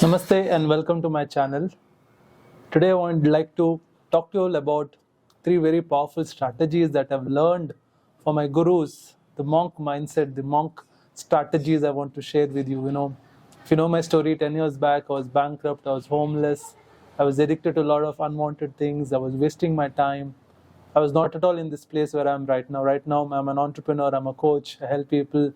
Namaste and welcome to my channel. Today I would like to talk to you all about three very powerful strategies that I've learned from my gurus, the monk mindset, the monk strategies I want to share with you. If you know my story, 10 years back, I was bankrupt, I was homeless, I was addicted to a lot of unwanted things, I was wasting my time. I was not at all in this place where I am right now. Right now, I'm an entrepreneur, I'm a coach, I help people.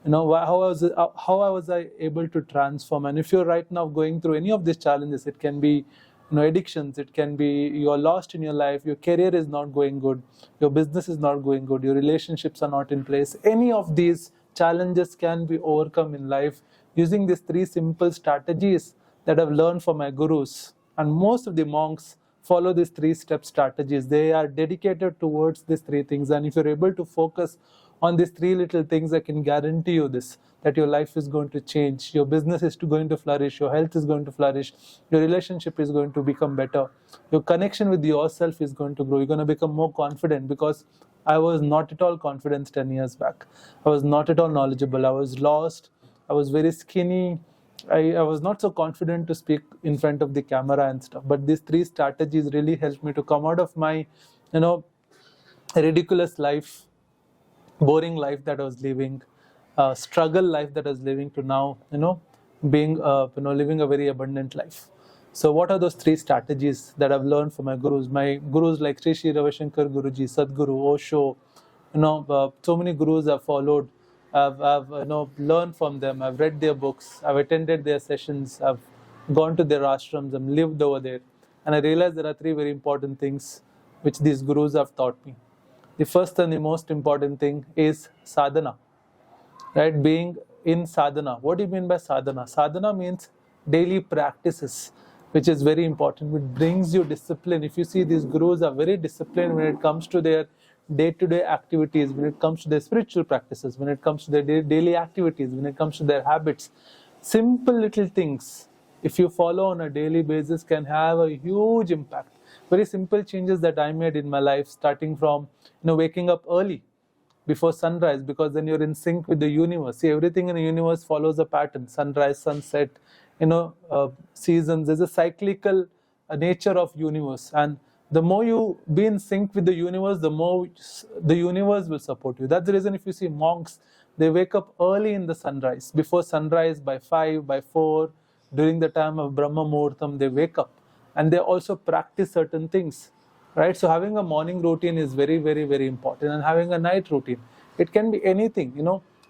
How was I able to transform? And if you're right now going through any of these challenges, it can be addictions, it can be you're lost in your life, your career is not going good, your business is not going good, your relationships are not in place. Any of these challenges can be overcome in life using these three simple strategies that I've learned from my gurus. And most of the monks follow these three-step strategies. They are dedicated towards these three things. And if you're able to focus on these three little things, I can guarantee you this, that your life is going to change, your business is going to flourish, your health is going to flourish, your relationship is going to become better, your connection with yourself is going to grow, you're going to become more confident. Because I was not at all confident 10 years back. I was not at all knowledgeable. I was lost. I was very skinny. I was not so confident to speak in front of the camera and stuff. But these three strategies really helped me to come out of my, ridiculous life, boring life that I was living, struggle life that I was living, to now, being, living a very abundant life. So what are those three strategies that I've learned from my gurus? My gurus like Siddhart Rajshekhar Guruji, Sadhguru, Osho, so many gurus I've followed. I've learned from them. I've read their books. I've attended their sessions. I've gone to their ashrams. I've lived over there. And I realized there are three very important things which these gurus have taught me. The first and the most important thing is sadhana. Right? Being in sadhana. What do you mean by sadhana? Sadhana means daily practices, which is very important. It brings you discipline. If you see, these gurus are very disciplined when it comes to their day-to-day activities, when it comes to their spiritual practices, when it comes to their daily activities, when it comes to their habits. Simple little things, if you follow on a daily basis, can have a huge impact. Very simple changes that I made in my life, starting from waking up early before sunrise, because then you're in sync with the universe. See, everything in the universe follows a pattern: sunrise, sunset, seasons. There's a cyclical nature of universe, and the more you be in sync with the universe, the more the universe will support you. That's the reason if you see monks, they wake up early in the sunrise, before sunrise, by 5, by 4, during the time of Brahma Muhurtam, they wake up, and they also practice certain things. Right? So having a morning routine is very, very, very important, and having a night routine. It can be anything,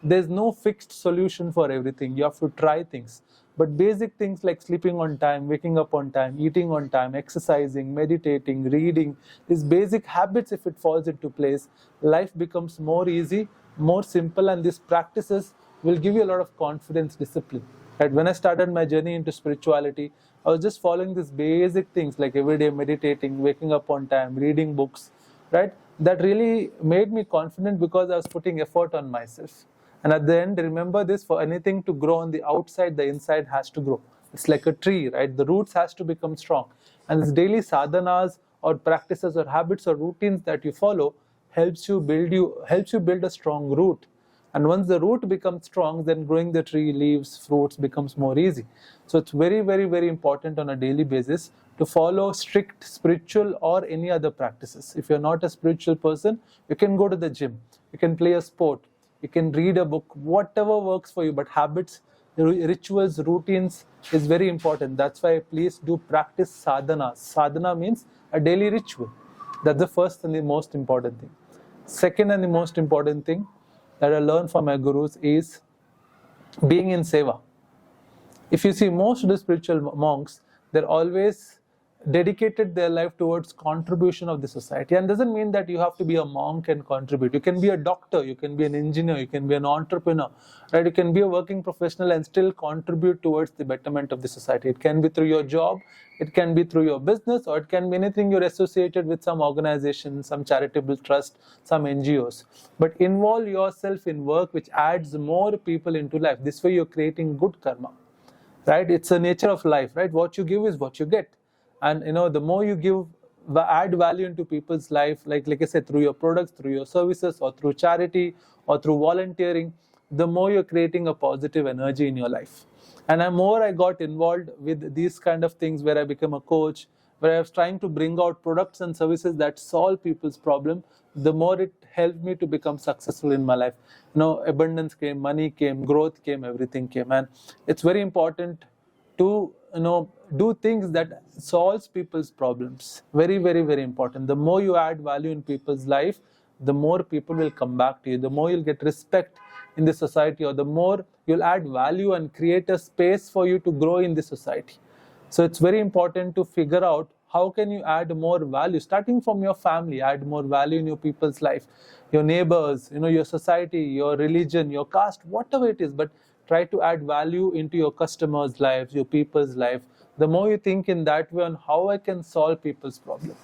There's no fixed solution for everything. You have to try things. But basic things like sleeping on time, waking up on time, eating on time, exercising, meditating, reading, these basic habits, if it falls into place, life becomes more easy, more simple, and these practices will give you a lot of confidence, discipline. Right? When I started my journey into spirituality, I was just following these basic things like every day meditating, waking up on time, reading books, right? That really made me confident because I was putting effort on myself. And at the end, remember this, for anything to grow on the outside, the inside has to grow. It's like a tree, right? The roots has to become strong. And this daily sadhanas or practices or habits or routines that you follow helps you build a strong root. And once the root becomes strong, then growing the tree, leaves, fruits becomes more easy. So it's very, very, very important on a daily basis to follow strict spiritual or any other practices. If you're not a spiritual person, you can go to the gym, you can play a sport, you can read a book, whatever works for you. But habits, rituals, routines is very important. That's why please do practice sadhana. Sadhana means a daily ritual. That's the first and the most important thing. Second and the most important thing that I learned from my gurus is being in seva. If you see, most of the spiritual monks, they're always dedicated their life towards contribution of the society. And doesn't mean that you have to be a monk and contribute. You can be a doctor, you can be an engineer, you can be an entrepreneur, right? You can be a working professional and still contribute towards the betterment of the society. It can be through your job, it can be through your business, or it can be anything you're associated with, some organization, some charitable trust, some NGOs. But involve yourself in work which adds more people into life. This way you're creating good karma, right? It's the nature of life, right? What you give is what you get. And the more you give, add value into people's life, like I said, through your products, through your services, or through charity, or through volunteering, the more you're creating a positive energy in your life. And the more I got involved with these kind of things, where I became a coach, where I was trying to bring out products and services that solve people's problem, the more it helped me to become successful in my life. Abundance came, money came, growth came, everything came. And it's very important to do things that solves people's problems. Very, very, very important. The more you add value in people's life, the more people will come back to you, the more you'll get respect in the society, or the more you'll add value and create a space for you to grow in the society. So it's very important to figure out how can you add more value, starting from your family. Add more value in your people's life, your neighbors, your society, your religion, your caste, whatever it is. But try to add value into your customers' lives, your people's life. The more you think in that way on how I can solve people's problems,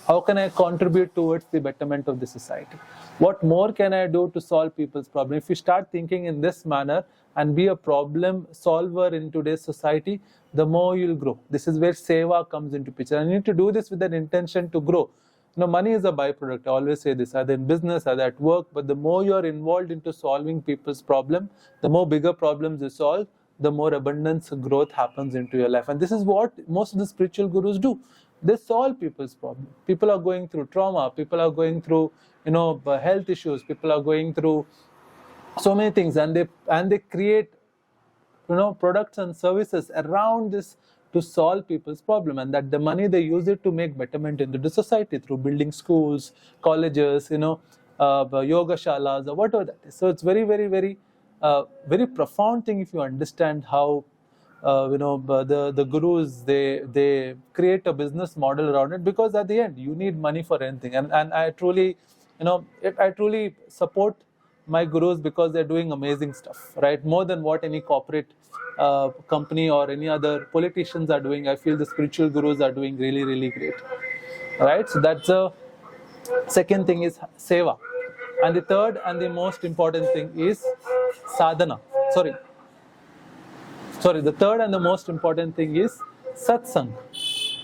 how can I contribute towards the betterment of the society, what more can I do to solve people's problems? If you start thinking in this manner and be a problem solver in today's society, the more you'll grow. This is where seva comes into picture. And you need to do this with an intention to grow. Money is a byproduct. I always say this, either in business, either at work. But the more you're involved into solving people's problem, the more bigger problems you solve, the more abundance growth happens into your life. And this is what most of the spiritual gurus do. They solve people's problem. People are going through trauma. People are going through, health issues. People are going through so many things, and they create, products and services around this to solve people's problem, and that the money they use it to make betterment into the society through building schools, colleges, yoga shalas, or whatever that is. So it's very, very, very, very profound thing if you understand how the gurus, they create a business model around it, because at the end you need money for anything. And I truly, I truly support my gurus, because they're doing amazing stuff, right? More than what any corporate company or any other politicians are doing. I feel the spiritual gurus are doing really, really great, right? So that's the second thing, is seva. And the third and the most important thing is sadhana. The third and the most important thing is satsang.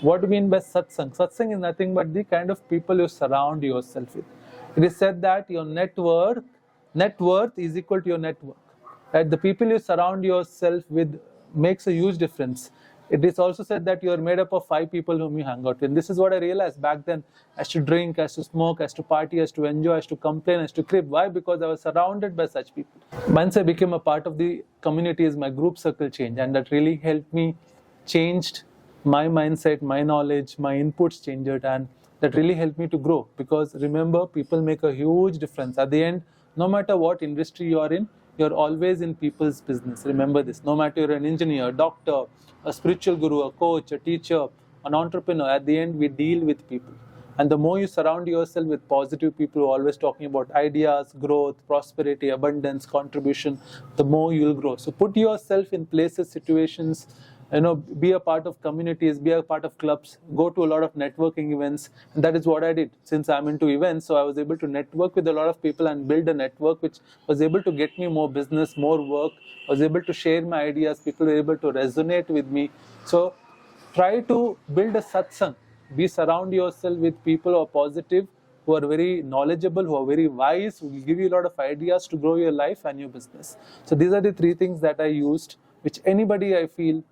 What do you mean by satsang? Satsang is nothing but the kind of people you surround yourself with. It is said that your net worth is equal to your network. Right? The people you surround yourself with makes a huge difference. It is also said that you are made up of 5 people whom you hang out with. And this is what I realized back then. I used to drink, I used to smoke, I used to party, I used to enjoy, I used to complain, I used to crib. Why? Because I was surrounded by such people. Once I became a part of the communities, my group circle changed, and that really helped me, changed my mindset, my knowledge, my inputs changed, and that really helped me to grow. Because remember, people make a huge difference. At the end, no matter what industry you are in, you're always in people's business. Remember this. No matter you're an engineer, a doctor, a spiritual guru, a coach, a teacher, an entrepreneur, at the end we deal with people. And the more you surround yourself with positive people who are always talking about ideas, growth, prosperity, abundance, contribution, the more you'll grow. So put yourself in places, situations, be a part of communities, be a part of clubs, go to a lot of networking events. And that is what I did. Since I'm into events, so I was able to network with a lot of people and build a network which was able to get me more business, more work. I was able to share my ideas. People were able to resonate with me. So try to build a satsang. Surround yourself with people who are positive, who are very knowledgeable, who are very wise, who will give you a lot of ideas to grow your life and your business. So these are the 3 things that I used, which anybody I feel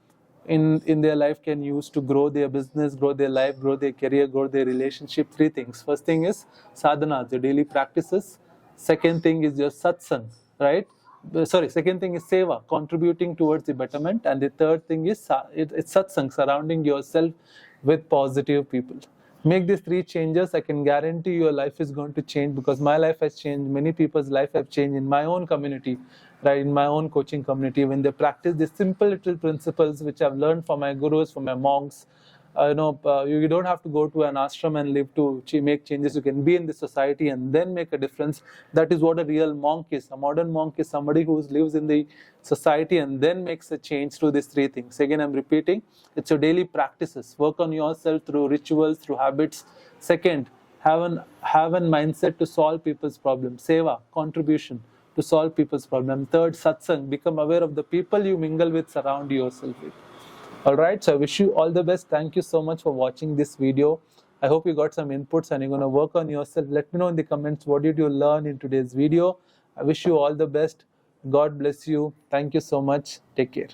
in their life can use to grow their business, grow their life, grow their career, grow their relationship. 3 things. First thing is sadhana, your daily practices. Second thing is your satsang, right? Second thing is seva, contributing towards the betterment. And the third thing is it's satsang, surrounding yourself with positive people. Make these 3 changes. I can guarantee your life is going to change, because my life has changed. Many people's life have changed in my own community, right? In my own coaching community, when they practice these simple little principles which I've learned from my gurus, from my monks. You don't have to go to an ashram and live to make changes. You can be in the society and then make a difference. That is what a real monk is. A modern monk is somebody who lives in the society and then makes a change through these 3 things. Again, I'm repeating, it's your daily practices. Work on yourself through rituals, through habits. Second, have an mindset to solve people's problems. Seva, contribution to solve people's problems. Third, satsang, become aware of the people you mingle with, surround yourself with. Alright, so I wish you all the best. Thank you so much for watching this video. I hope you got some inputs and you're going to work on yourself. Let me know in the comments, what did you learn in today's video. I wish you all the best. God bless you. Thank you so much. Take care.